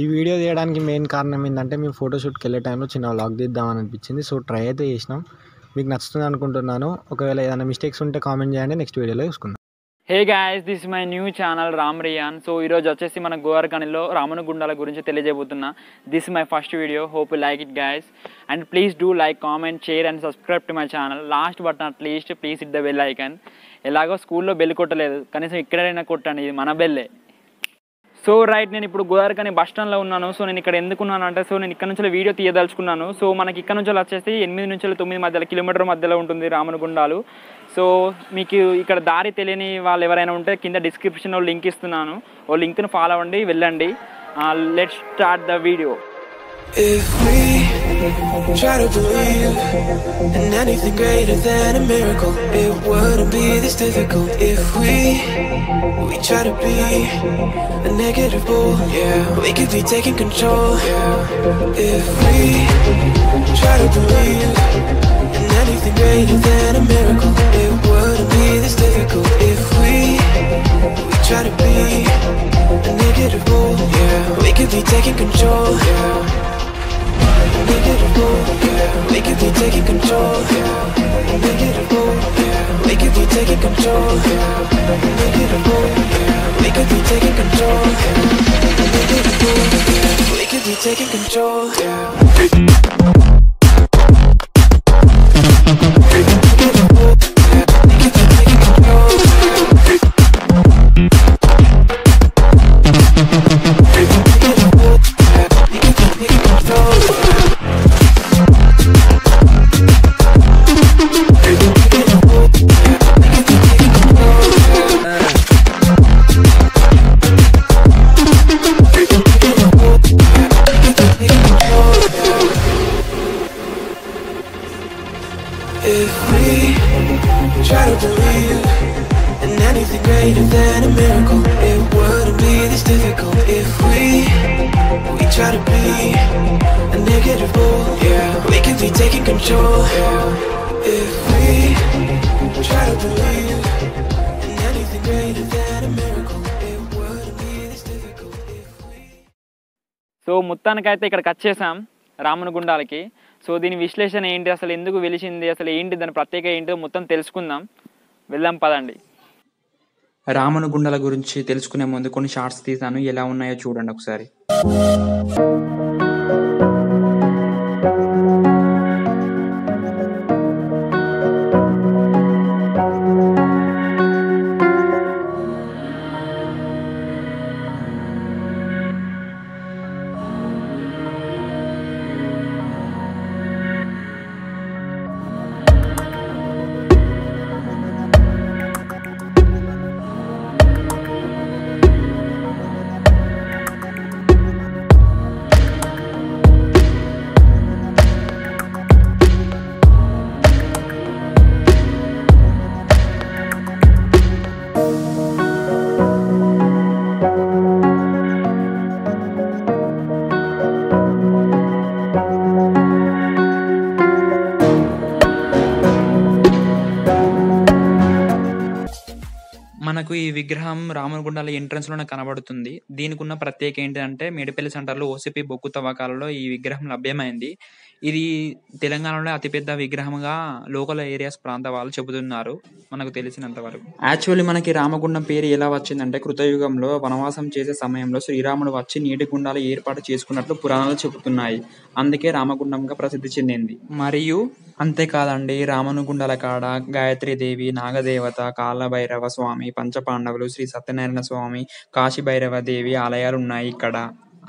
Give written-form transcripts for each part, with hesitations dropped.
ఈ వీడియో తీయడానికి మెయిన్ కారణం ఏంటంటే మేము ఫోటోషూట్కి వెళ్ళే టైంలో చిన్న వ్లాగ్ తీద్దామని అనిపించింది. సో ట్రై అయితే చేసినాం. మీకు నచ్చుతుంది అనుకుంటున్నాను. ఒకవేళ ఏదైనా మిస్టేక్స్ ఉంటే కామెంట్ చేయండి, నెక్స్ట్ వీడియోలో చూసుకుందాం. Hey guys, this my new channel Ram Riyan. So ఈరోజు వచ్చేసి మన గోవర్కనిలో రామనగుండాల గురించి తెలియజేయబోతున్నా. This my first video, hope you like it guys. And please do like, comment, share and subscribe to my channel. Last but not least, please hit the bell icon. ఎలాగో స్కూల్లో bell కొట్టలేదు, కనీసం ఇక్కడైనా కొట్టండి, ఇది మన బెల్లే. సో రైట్, నేను ఇప్పుడు గోవర్కని బస్ స్టాండ్లో ఉన్నాను. సో నేను ఇక్కడ ఎందుకున్నాను అంటే, సో నేను ఇక్కడ నుంచి వీడియో తీయదలుచుకున్నాను. సో మనకి ఇక్కడ నుంచి వచ్చేసి 8 నుంచి 9 మధ్యలో కిలోమీటర్ మధ్యలో ఉంటుంది రామనగుండాలు. సో మీకు ఇక్కడ దారి తెలియని వాళ్ళు ఎవరైనా ఉంటే కింద డిస్క్రిప్షన్లో లింక్ ఇస్తున్నాను, ఓ లింక్ను ఫాలో అవ్వండి, వెళ్ళండి. Let's start the video. If we try to believe in anything greater than a miracle, it wouldn't be this difficult. If we try to be a negative bull, yeah, we could be taking control, yeah. If we try to believe in anything greater than a miracle, it wouldn't be this difficult. If we try to be a negative bull, yeah, we could be taking control, yeah. We could be taking control. We could be taking control. We could be taking control. We could be taking control. If we try to believe in anything greater than a miracle, it wouldn't be this difficult. If we try to be a negative bull, yeah, we could be taking control, yeah. If we try to believe in anything greater than a miracle, it wouldn't be this difficult. If we so మొత్తానికైతే ఇక్కడికి వచ్చేసాం రామనగుండాలకి. So దీని విశ్లేషణ ఏంటి, అసలు ఎందుకు వెలిసింది, అసలు ఏంటి దాని ప్రత్యేక ఏంటో మొత్తం తెలుసుకుందాం. వెళ్దాం పదండి. రామనగుండాల గురించి తెలుసుకునే ముందు కొన్ని షార్ట్స్ తీసాను, ఎలా ఉన్నాయో చూడండి ఒకసారి. మనకు ఈ విగ్రహం రామనగుండాల ఎంట్రన్స్ లోనే కనబడుతుంది. దీనికి ఉన్న ప్రత్యేక ఏంటంటే, మేడిపల్లి సెంటర్లో ఓసిపి బొగ్గు తవ్వకాలలో ఈ విగ్రహం లభ్యమైంది. ఇది తెలంగాణలో అతిపెద్ద విగ్రహంగా లోకల్ ఏరియాస్ ప్రాంత వాళ్ళు చెబుతున్నారు, మనకు తెలిసినంత వరకు. యాక్చువల్లీ మనకి రామగుండం పేరు ఎలా వచ్చిందంటే, కృతయుగంలో వనవాసం చేసే సమయంలో శ్రీరాముడు వచ్చి నీటి గుండాలు ఏర్పాటు చేసుకున్నట్లు పురాణాలు చెబుతున్నాయి. అందుకే రామగుండంగా ప్రసిద్ధి చెందింది. మరియు అంతేకాదండి, రామనగుండాల కాడ గాయత్రీదేవి, నాగదేవత, కాలభైరవ స్వామి, పంచపాండవులు, శ్రీ సత్యనారాయణ స్వామి, కాశీభైరవ దేవి ఆలయాలు ఉన్నాయి ఇక్కడ.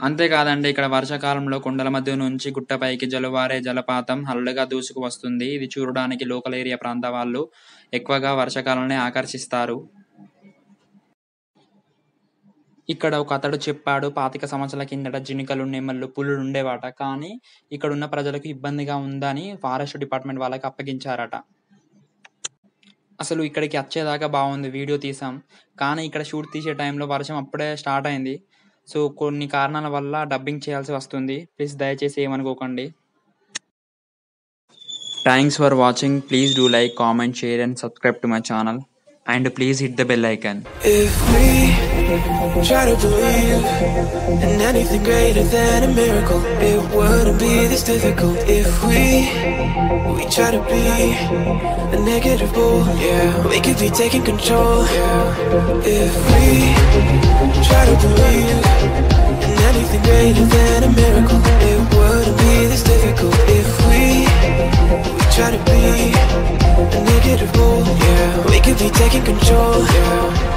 అంతేకాదండి, ఇక్కడ వర్షాకాలంలో కొండల మధ్య నుంచి గుట్టపైకి జలువారే జలపాతం హల్లుగా దూసుకు వస్తుంది. ఇది చూడడానికి లోకల్ ఏరియా ప్రాంత వాళ్ళు ఎక్కువగా వర్షాకాలాన్ని ఆకర్షిస్తారు. ఇక్కడ ఒక అతడు చెప్పాడు, 25 సంవత్సరాల కిందట జినికలు, నెమళ్ళు, పులులు ఉండేవాట. కానీ ఇక్కడ ఉన్న ప్రజలకు ఇబ్బందిగా ఉందని ఫారెస్ట్ డిపార్ట్మెంట్ వాళ్ళకి అప్పగించారట. అసలు ఇక్కడికి వచ్చేదాకా బాగుంది, వీడియో తీసాం. కానీ ఇక్కడ షూట్ తీసే టైంలో వర్షం అప్పుడే స్టార్ట్ అయింది. సో కొన్ని కారణాల వల్ల డబ్బింగ్ చేయాల్సి వస్తుంది. ప్లీజ్ దయచేసి ఏమనుకోకండి. Thanks for watching. Please do like, comment, share and subscribe to my channel. And please hit the bell icon. If we try to believe in anything greater than a miracle. It wouldn't be this difficult if we try to be a negative bull. Yeah, we could be taking control. Yeah, if we try to believe in anything greater than a miracle. It wouldn't be this difficult if we try to be a negative bull. Yeah, we could be taking control. Yeah,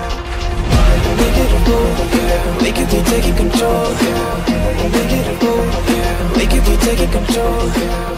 negative bull. Yeah, we could be taking control. Yeah, negative bull. Yeah, we could be taking control. Yeah.